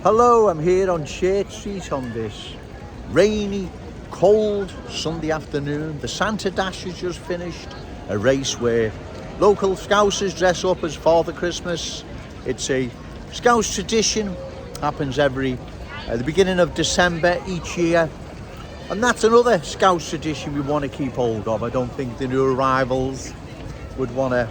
Hello, I'm here on Church Street on this rainy, cold Sunday afternoon. The Santa Dash has just finished, a race where local Scousers dress up as Father Christmas. It's a Scouse tradition, happens at the beginning of December each year. And that's another Scouse tradition we want to keep hold of. I don't think the new arrivals would want to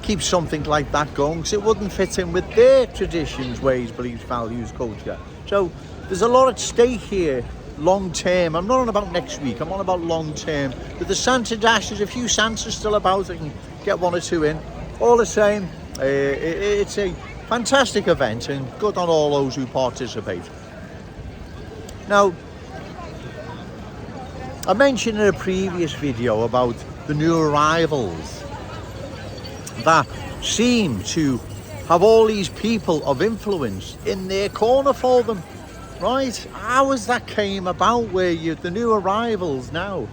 keep something like that going, because it wouldn't fit in with their traditions, ways, beliefs, values, culture. So there's a lot at stake here, long term. I'm not on about next week, I'm on about long term. With the Santa Dash, there's a few Santas still about. I can get one or two in. All the same, it's a fantastic event and good on all those who participate. Now, I mentioned in a previous video about the new arrivals that seem to have all these people of influence in their corner for them, right? How has that came about where the new arrivals now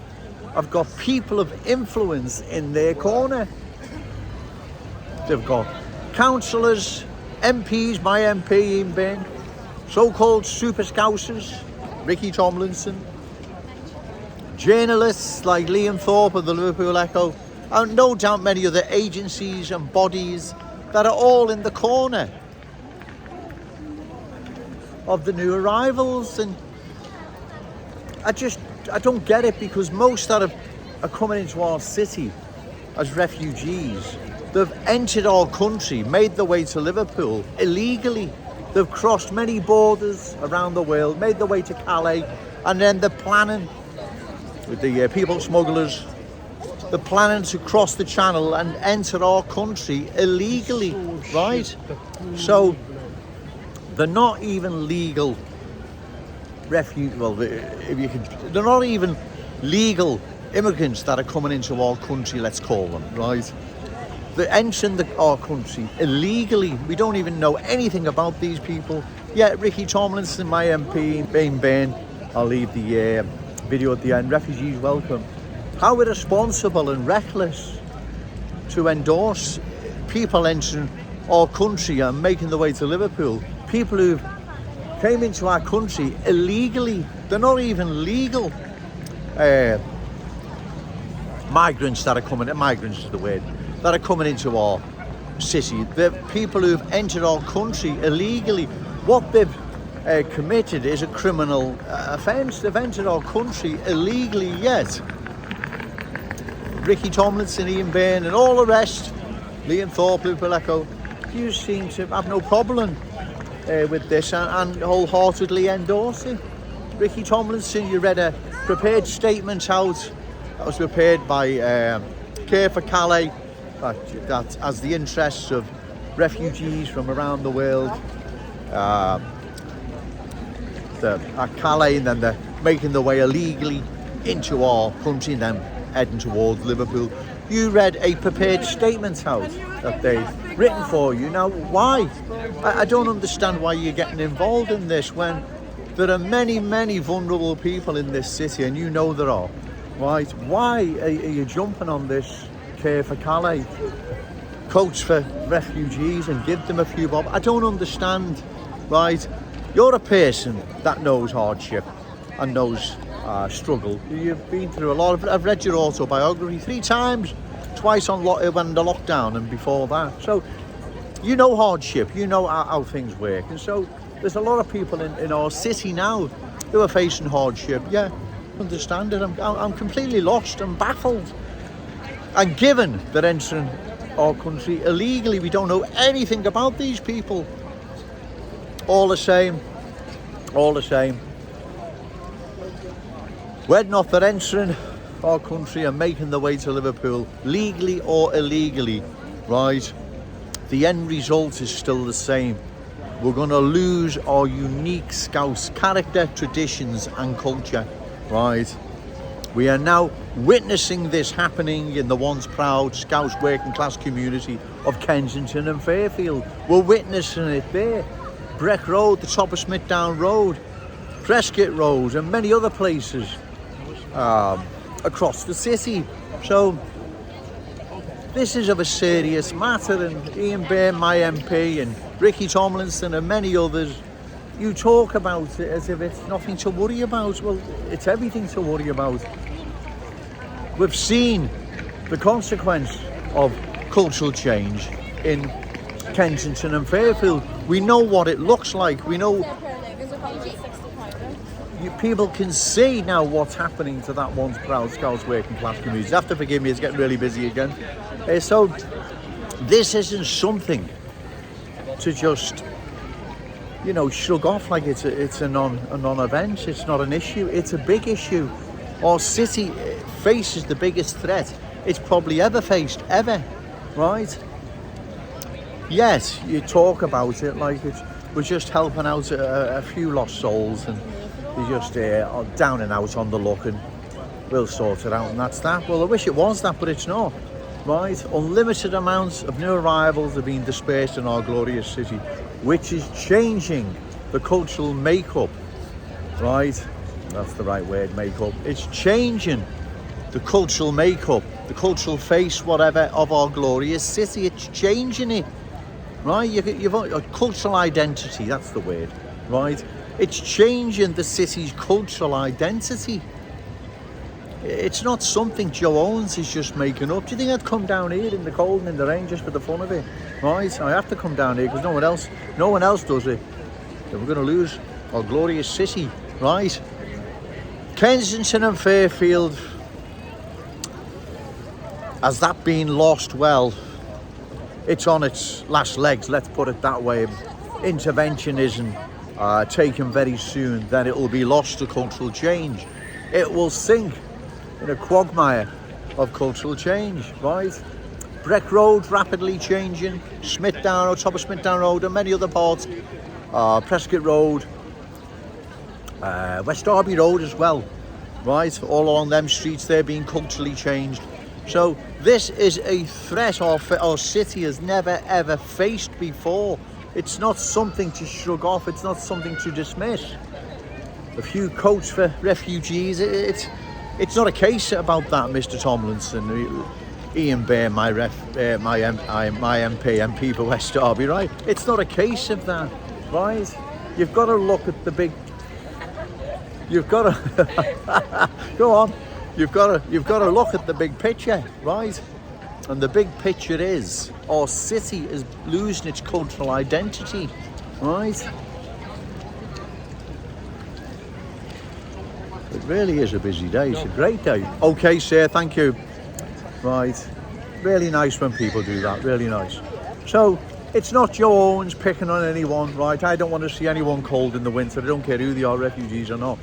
have got people of influence in their corner? They've got councillors, MPs, my MP Ian Byrne, so-called super Scousers, Ricky Tomlinson, journalists like Liam Thorpe of the Liverpool Echo, and no doubt many other agencies and bodies that are all in the corner of the new arrivals. And I don't get it, because most that are coming into our city as refugees, they've entered our country, made their way to Liverpool illegally. They've crossed many borders around the world, made their way to Calais, and then they're planning with the people smugglers. They're planning to cross the channel and enter our country illegally, right? So they're not even legal they're not even legal immigrants that are coming into our country, let's call them, right? They're entering our country illegally. We don't even know anything about these people. Yeah, Ricky Tomlinson, my MP, Ian Byrne, I'll leave the video at the end. Refugees welcome. How irresponsible and reckless to endorse people entering our country and making their way to Liverpool. People who came into our country illegally. They're not even legal. Migrants that are coming, migrants is the word, that are coming into our city. The people who've entered our country illegally. What they've committed is a criminal offence. They've entered our country illegally, yet Ricky Tomlinson, Ian Byrne and all the rest, Liam Thorpe, Liverpool Echo, you seem to have no problem with this and wholeheartedly endorse it. Ricky Tomlinson, you read a prepared statement out that was prepared by Care for Calais, that as the interests of refugees from around the world at Calais, and then they're making their way illegally into our country and then heading towards Liverpool. You read a prepared statement out that they've written for you. Now, why? I don't understand why you're getting involved in this when there are many, many vulnerable people in this city, and you know there are, right? Why are you jumping on this Care for Calais coach for refugees and give them a few bob? I don't understand, right? You're a person that knows hardship and knows struggle. You've been through a lot. I've read your autobiography 3 times, twice on when the lockdown and before that. So you know hardship, you know how things work. And so there's a lot of people in our city now who are facing hardship. Yeah, I understand it. I'm completely lost and baffled. And given they're entering our country illegally, we don't know anything about these people. All the same. Whether or not they're entering our country and making their way to Liverpool, legally or illegally, right? The end result is still the same. We're going to lose our unique Scouse character, traditions and culture, right? We are now witnessing this happening in the once proud Scouse working class community of Kensington and Fairfield. We're witnessing it there. Breck Road, the top of Smithdown Road, Prescott Road and many other places across the city. So this is of a serious matter, and Ian Byrne, my MP, and Ricky Tomlinson and many others you talk about it as if it's nothing to worry about. Well, it's everything to worry about. We've seen the consequence of cultural change in Kensington and Fairfield. We know what it looks like. We know people can see now what's happening to that once proud Scouse working class community. You have to forgive me, it's getting really busy again. So this isn't something to just, you know, shrug off like it's a non-event. It's not an issue. It's a big issue. Our city faces the biggest threat it's probably ever faced, ever, right? Yes, you talk about it like we're just helping out a few lost souls, and you're just down and out on the luck, and we'll sort it out, and that's that. Well, I wish it was that, but it's not, right? Unlimited amounts of new arrivals are being dispersed in our glorious city, which is changing the cultural makeup, right? That's the right word, makeup. It's changing the cultural makeup, the cultural face, whatever, of our glorious city. It's changing it, right? You've a cultural identity, that's the word, right? It's changing the city's cultural identity. It's not something Joe Owens is just making up. Do you think I'd come down here in the cold and in the rain just for the fun of it? Right? I have to come down here because no one else does it. If we're going to lose our glorious city, right? Kensington and Fairfield, has that been lost? Well, it's on its last legs, let's put it that way. Intervention isn't taken very soon, then it will be lost to cultural change. It will sink in a quagmire of cultural change, right? Breck Road rapidly changing, Smithdown, top of Smithdown Road, and many other parts, Prescott Road, West Derby Road as well, right? All along them streets, they're being culturally changed. So this is a threat our city has never ever faced before. It's not something to shrug off, it's not something to dismiss. A few coats for refugees, it's not a case about that, Mr. Tomlinson. Ian Bear, my MP for West Derby, right? It's not a case of that, right? You've got to look at the big. You've got to go on. You've got to look at the big picture, right? And the big picture is our city is losing its cultural identity, right? It really is a busy day. It's a great day. Okay, sir, thank you. Right, really nice when people do that, really nice. So it's not Joe Owens picking on anyone, right? I don't want to see anyone cold in the winter. I don't care who they are, refugees or not.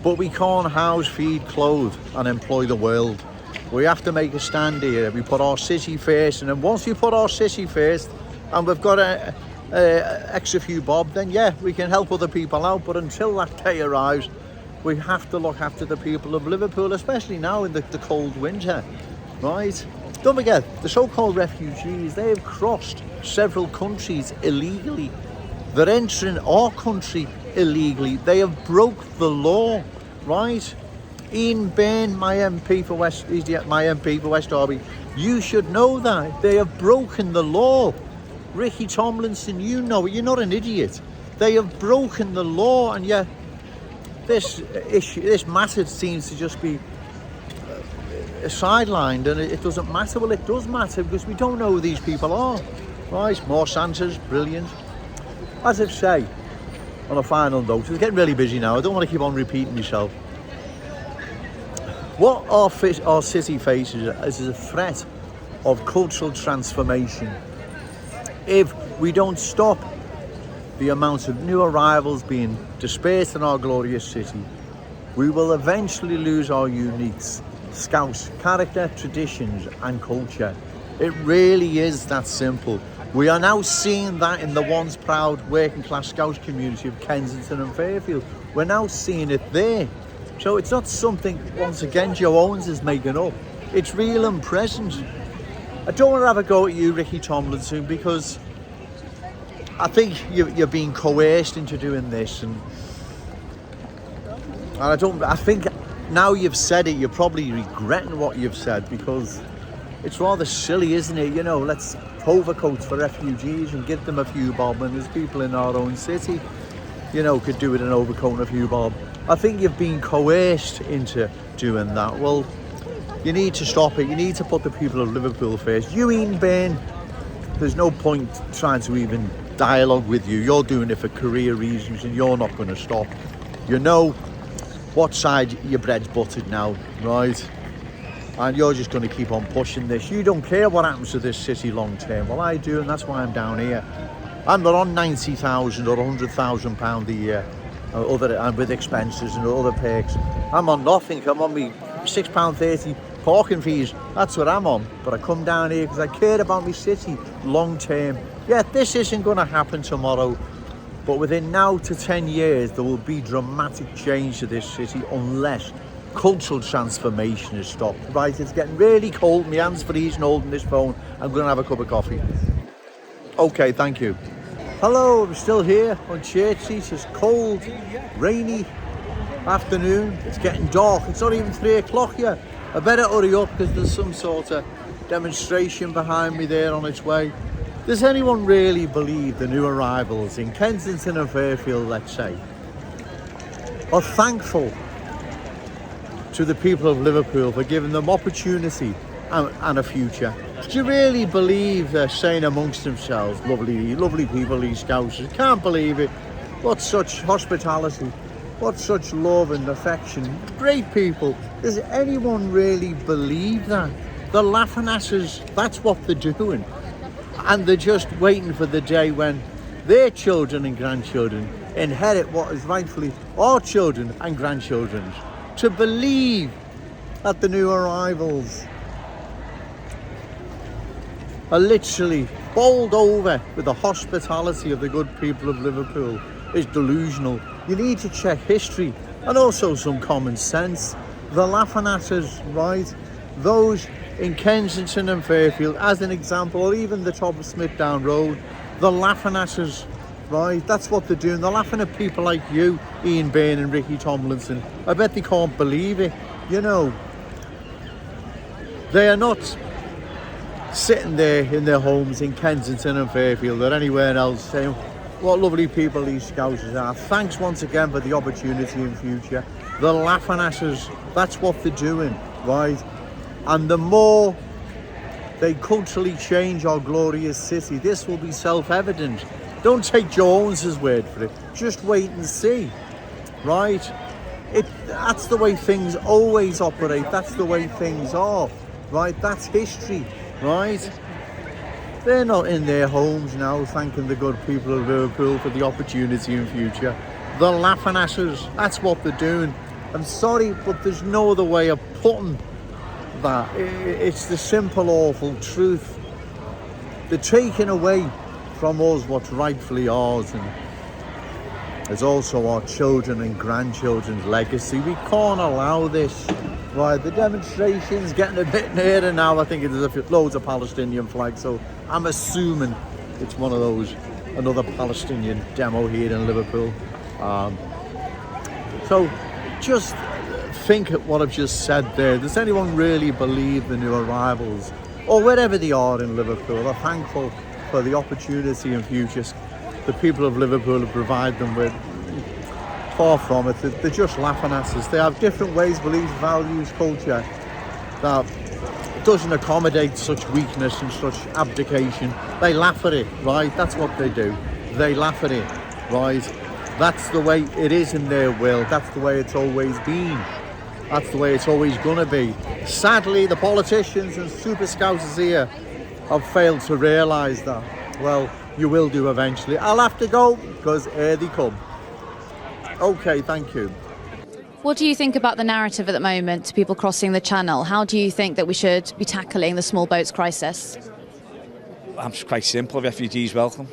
But we can't house, feed, clothe and employ the world. We have to make a stand here. We put our city first, and then once we put our city first and we've got a extra few bob, then yeah, we can help other people out. But until that day arrives, we have to look after the people of Liverpool, especially now in the cold winter, right? Don't forget, the so-called refugees, they have crossed several countries illegally. They're entering our country illegally. They have broke the law, right? Ian Byrne, my MP for West Derby, you should know that. They have broken the law. Ricky Tomlinson, you know it. You're not an idiot. They have broken the law, and yet this matter seems to just be sidelined, and it doesn't matter. Well, it does matter because we don't know who these people are, right? More Santas, brilliant. As I say, on a final note, it's getting really busy now. I don't want to keep on repeating myself. What our city faces is a threat of cultural transformation. If we don't stop the amount of new arrivals being dispersed in our glorious city, we will eventually lose our unique Scouse character, traditions and culture. It really is that simple. We are now seeing that in the once proud working class Scouse community of Kensington and Fairfield. We're now seeing it there. So it's not something, once again, Joe Owens is making up. It's real and present. I don't want to have a go at you, Ricky Tomlinson, because I think you're being coerced into doing this, and I think now you've said it, you're probably regretting what you've said, because it's rather silly, isn't it? You know, let's overcoats for refugees and give them a few bob, and there's people in our own city. you know, could do with an overcoat and a few bob. I think you've been coerced into doing that. Well, you need to stop it. You need to put the people of Liverpool first. You, Ian Bain, there's no point trying to even dialogue with you. You're doing it for career reasons and you're not going to stop. You know what side your bread's buttered now, right? And you're just going to keep on pushing this. You don't care what happens to this city long term. Well, I do, and that's why I'm down here. I'm not on 90,000 or 100,000 pound a year, and with expenses and other perks. I'm on nothing. I'm on me £6.30 parking fees. That's what I'm on. But I come down here because I care about my city long term. Yeah, this isn't going to happen tomorrow, but within now to 10 years, there will be dramatic change to this city unless cultural transformation is stopped. Right, it's getting really cold. My hands freezing holding this phone. I'm going to have a cup of coffee. Okay, thank you. Hello, I'm still here on Church Street. It's cold, rainy afternoon. It's getting dark. It's not even 3 o'clock yet. I better hurry up because there's some sort of demonstration behind me there on its way. Does anyone really believe the new arrivals in Kensington and Fairfield, let's say, are thankful to the people of Liverpool for giving them opportunity and a future? Do you really believe they're saying amongst themselves, lovely people, these Scousers, can't believe it, what such hospitality, what such love and affection, great people? Does anyone really believe that? They're laughing at us, that's what they're doing. And they're just waiting for the day when their children and grandchildren inherit what is rightfully our children and grandchildren's. To believe that the new arrivals are literally bowled over with the hospitality of the good people of Liverpool is delusional. You need to check history and also some common sense. They're laughing at us, right? Those in Kensington and Fairfield, as an example, or even the top of Smithdown Road, they're laughing at us, right? That's what they're doing. They're laughing at people like you, Ian Bain and Ricky Tomlinson. I bet they can't believe it. You know, they are not sitting there in their homes in Kensington and Fairfield or anywhere else saying what lovely people these Scousers are. Thanks once again for the opportunity in future. They're laughing at us. That's what they're doing, right? And the more they culturally change our glorious city, this will be self-evident. Don't take Jones's word for it. Just wait and see, right? That's the way things always operate. That's the way things are, right? That's history, right? They're not in their homes now thanking the good people of Liverpool for the opportunity in future. They're laughing at us. That's what they're doing. I'm sorry, but there's no other way of putting that. It's the simple, awful truth. They're taking away from us what's rightfully ours, and there's also our children and grandchildren's legacy. We can't allow this. Right, the demonstration's getting a bit nearer now. I think there's loads of Palestinian flags, so I'm assuming it's one of those, another Palestinian demo here in Liverpool. So just think at what I've just said there. Does anyone really believe the new arrivals, or wherever they are in Liverpool, are thankful for the opportunity and futures the people of Liverpool provide them with? Far from it. They're just laughing at us. They have different ways, beliefs, values, culture that doesn't accommodate such weakness and such abdication. They laugh at it, right? That's what they do. They laugh at it, right? That's the way it is in their will. That's the way it's always been. That's the way it's always going to be. Sadly, the politicians and super Scousers here have failed to realise that. Well, you will do eventually. I'll have to go because here they come. Okay, thank you. What do you think about the narrative at the moment to people crossing the channel? How do you think that we should be tackling the small boats crisis? I'm quite simple. Refugees welcome.